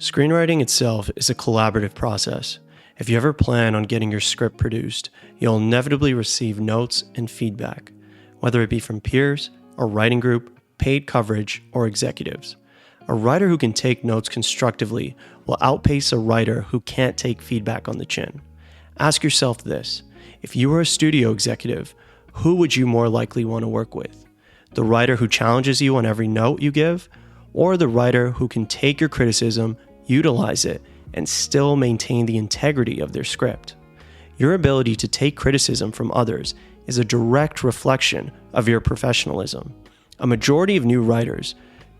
Screenwriting itself is a collaborative process. If you ever plan on getting your script produced, you'll inevitably receive notes and feedback, whether it be from peers, a writing group, paid coverage, or executives. A writer who can take notes constructively will outpace a writer who can't take feedback on the chin. Ask yourself this: if you were a studio executive, who would you more likely want to work with? The writer who challenges you on every note you give, or the writer who can take your criticism, utilize it, and still maintain the integrity of their script? Your ability to take criticism from others is a direct reflection of your professionalism. A majority of new writers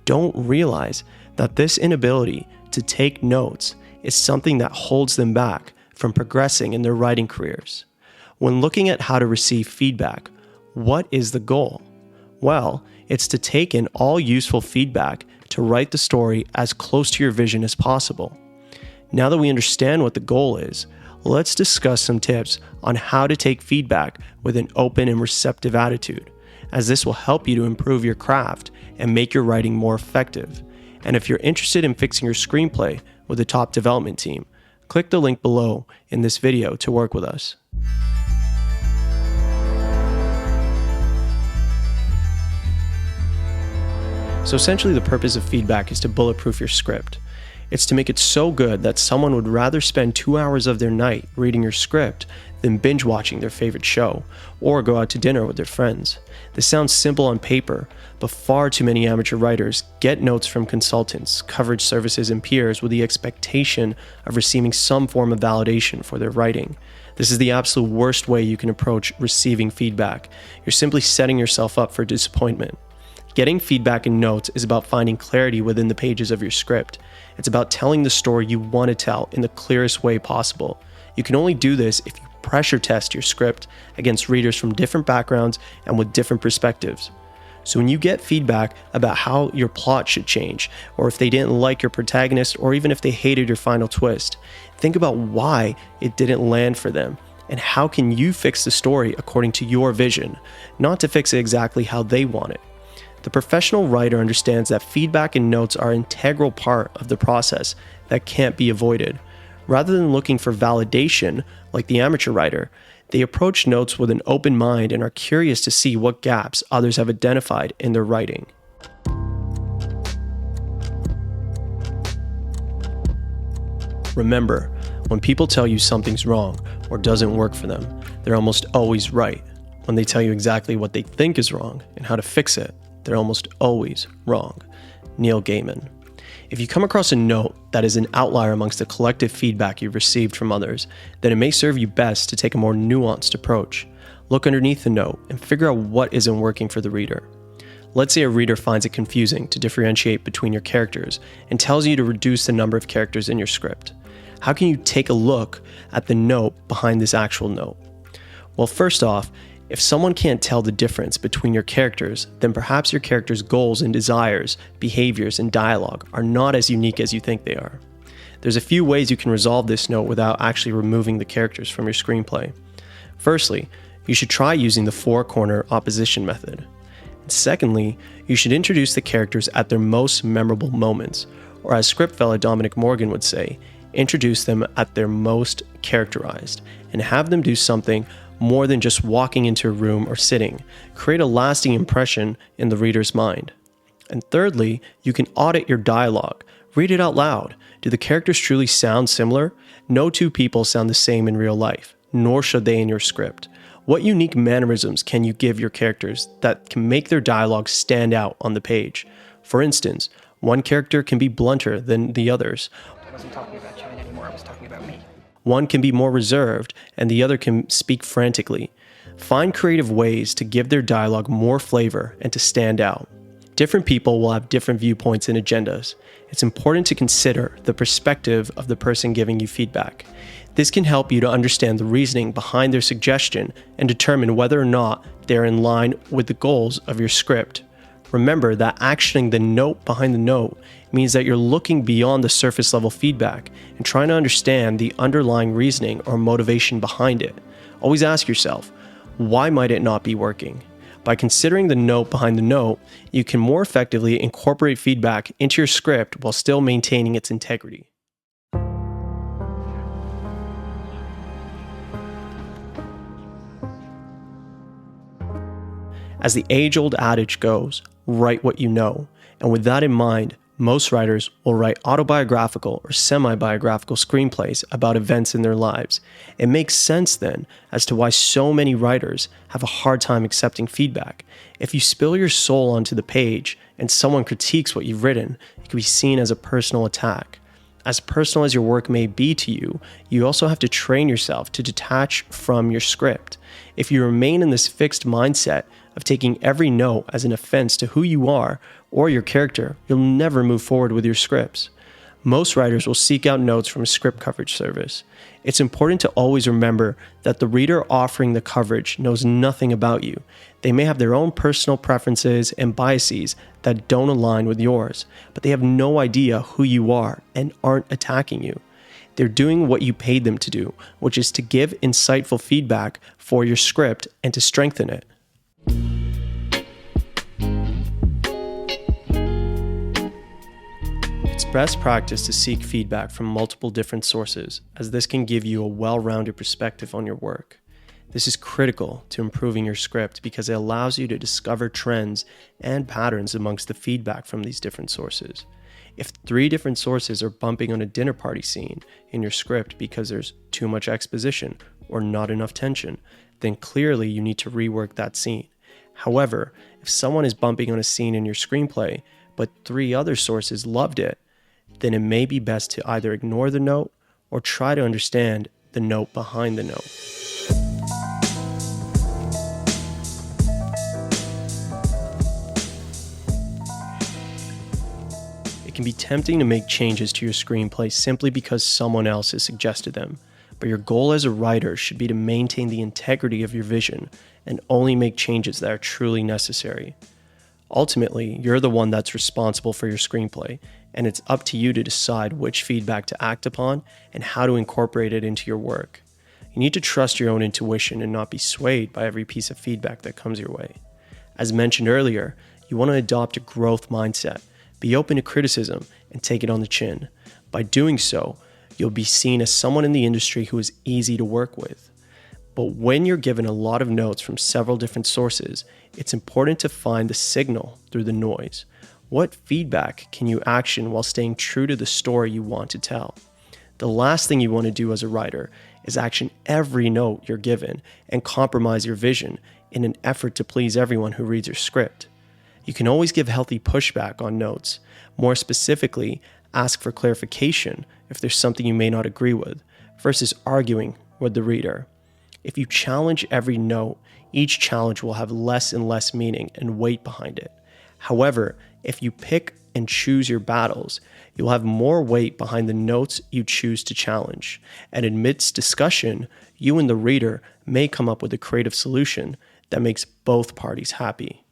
don't realize that this inability to take notes is something that holds them back from progressing in their writing careers. When looking at how to receive feedback, what is the goal? Well, it's to take in all useful feedback to write the story as close to your vision as possible. Now that we understand what the goal is, let's discuss some tips on how to take feedback with an open and receptive attitude, as this will help you to improve your craft and make your writing more effective. And if you're interested in fixing your screenplay with a top development team, click the link below in this video to work with us. So essentially, the purpose of feedback is to bulletproof your script. It's to make it so good that someone would rather spend 2 hours of their night reading your script than binge watching their favorite show or go out to dinner with their friends. This sounds simple on paper, but far too many amateur writers get notes from consultants, coverage services, and peers with the expectation of receiving some form of validation for their writing. This is the absolute worst way you can approach receiving feedback. You're simply setting yourself up for disappointment. Getting feedback in notes is about finding clarity within the pages of your script. It's about telling the story you want to tell in the clearest way possible. You can only do this if you pressure test your script against readers from different backgrounds and with different perspectives. So when you get feedback about how your plot should change, or if they didn't like your protagonist, or even if they hated your final twist, think about why it didn't land for them, and how can you fix the story according to your vision, not to fix it exactly how they want it. The professional writer understands that feedback and notes are an integral part of the process that can't be avoided. Rather than looking for validation like the amateur writer, they approach notes with an open mind and are curious to see what gaps others have identified in their writing. Remember, when people tell you something's wrong or doesn't work for them, they're almost always right. When they tell you exactly what they think is wrong and how to fix it, they're almost always wrong. Neil Gaiman. If you come across a note that is an outlier amongst the collective feedback you've received from others, then it may serve you best to take a more nuanced approach. Look underneath the note and figure out what isn't working for the reader. Let's say a reader finds it confusing to differentiate between your characters and tells you to reduce the number of characters in your script. How can you take a look at the note behind this actual note? Well, first off, if someone can't tell the difference between your characters, then perhaps your character's goals and desires, behaviors, and dialogue are not as unique as you think they are. There's a few ways you can resolve this note without actually removing the characters from your screenplay. Firstly, you should try using the four-corner opposition method. And secondly, you should introduce the characters at their most memorable moments, or as script fella Dominic Morgan would say, introduce them at their most characterized, and have them do something more than just walking into a room or sitting. Create a lasting impression in the reader's mind. And thirdly, you can audit your dialogue. Read it out loud. Do the characters truly sound similar? No two people sound the same in real life, nor should they in your script. What unique mannerisms can you give your characters that can make their dialogue stand out on the page? For instance, one character can be blunter than the others. I wasn't talking about China anymore, I was talking about me. One can be more reserved, and the other can speak frantically. Find creative ways to give their dialogue more flavor and to stand out. Different people will have different viewpoints and agendas. It's important to consider the perspective of the person giving you feedback. This can help you to understand the reasoning behind their suggestion and determine whether or not they're in line with the goals of your script. Remember that actioning the note behind the note means that you're looking beyond the surface level feedback and trying to understand the underlying reasoning or motivation behind it. Always ask yourself, why might it not be working? By considering the note behind the note, you can more effectively incorporate feedback into your script while still maintaining its integrity. As the age-old adage goes, write what you know. And with that in mind, most writers will write autobiographical or semi-biographical screenplays about events in their lives. It makes sense then as to why so many writers have a hard time accepting feedback. If you spill your soul onto the page and someone critiques what you've written, it can be seen as a personal attack. As personal as your work may be to you, you also have to train yourself to detach from your script. If you remain in this fixed mindset of taking every note as an offense to who you are or your character, you'll never move forward with your scripts. Most writers will seek out notes from a script coverage service. It's important to always remember that the reader offering the coverage knows nothing about you. They may have their own personal preferences and biases that don't align with yours, but they have no idea who you are and aren't attacking you. They're doing what you paid them to do, which is to give insightful feedback for your script and to strengthen it. It's best practice to seek feedback from multiple different sources, as this can give you a well-rounded perspective on your work. This is critical to improving your script because it allows you to discover trends and patterns amongst the feedback from these different sources. If 3 different sources are bumping on a dinner party scene in your script because there's too much exposition or not enough tension, then clearly you need to rework that scene. However, if someone is bumping on a scene in your screenplay, but 3 other sources loved it, then it may be best to either ignore the note or try to understand the note behind the note. It can be tempting to make changes to your screenplay simply because someone else has suggested them, but your goal as a writer should be to maintain the integrity of your vision and only make changes that are truly necessary. Ultimately, you're the one that's responsible for your screenplay, and it's up to you to decide which feedback to act upon and how to incorporate it into your work. You need to trust your own intuition and not be swayed by every piece of feedback that comes your way. As mentioned earlier, you want to adopt a growth mindset. Be open to criticism and take it on the chin. By doing so, you'll be seen as someone in the industry who is easy to work with. But when you're given a lot of notes from several different sources, it's important to find the signal through the noise. What feedback can you action while staying true to the story you want to tell? The last thing you want to do as a writer is action every note you're given and compromise your vision in an effort to please everyone who reads your script. You can always give healthy pushback on notes. More specifically, ask for clarification if there's something you may not agree with, versus arguing with the reader. If you challenge every note, each challenge will have less and less meaning and weight behind it. However, if you pick and choose your battles, you'll have more weight behind the notes you choose to challenge. And amidst discussion, you and the reader may come up with a creative solution that makes both parties happy.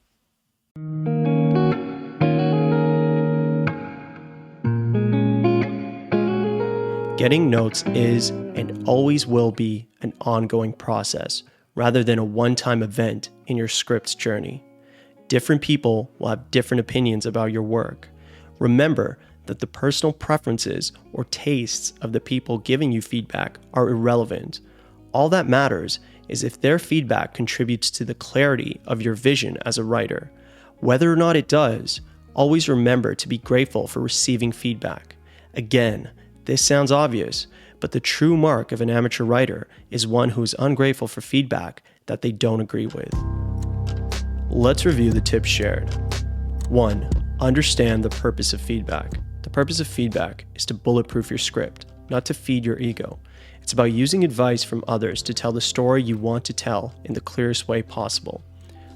Getting notes is and always will be an ongoing process rather than a one-time event in your script's journey. Different people will have different opinions about your work. Remember that the personal preferences or tastes of the people giving you feedback are irrelevant. All that matters is if their feedback contributes to the clarity of your vision as a writer. Whether or not it does, always remember to be grateful for receiving feedback. Again, this sounds obvious, but the true mark of an amateur writer is one who is ungrateful for feedback that they don't agree with. Let's review the tips shared. 1. Understand the purpose of feedback. The purpose of feedback is to bulletproof your script, not to feed your ego. It's about using advice from others to tell the story you want to tell in the clearest way possible.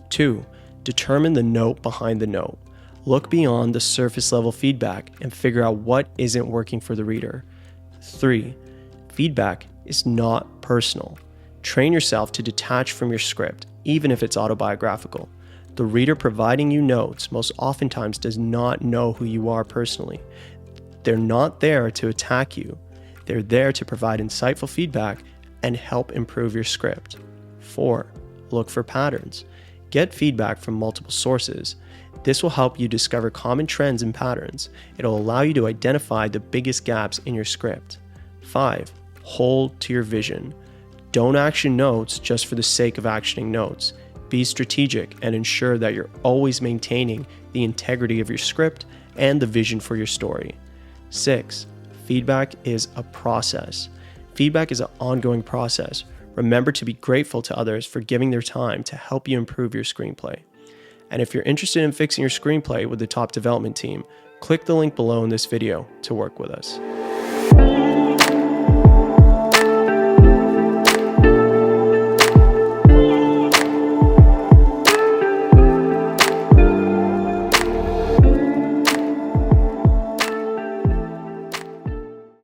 2. Determine the note behind the note. Look beyond the surface level feedback and figure out what isn't working for the reader. 3. Feedback is not personal. Train yourself to detach from your script, even if it's autobiographical. The reader providing you notes most oftentimes does not know who you are personally. They're not there to attack you. They're there to provide insightful feedback and help improve your script. 4. Look for patterns. Get feedback from multiple sources. This will help you discover common trends and patterns. It'll allow you to identify the biggest gaps in your script. 5. Hold to your vision. Don't action notes just for the sake of actioning notes. Be strategic and ensure that you're always maintaining the integrity of your script and the vision for your story. 6. Feedback is a process. Feedback is an ongoing process. Remember to be grateful to others for giving their time to help you improve your screenplay. And if you're interested in fixing your screenplay with the top development team, click the link below in this video to work with us.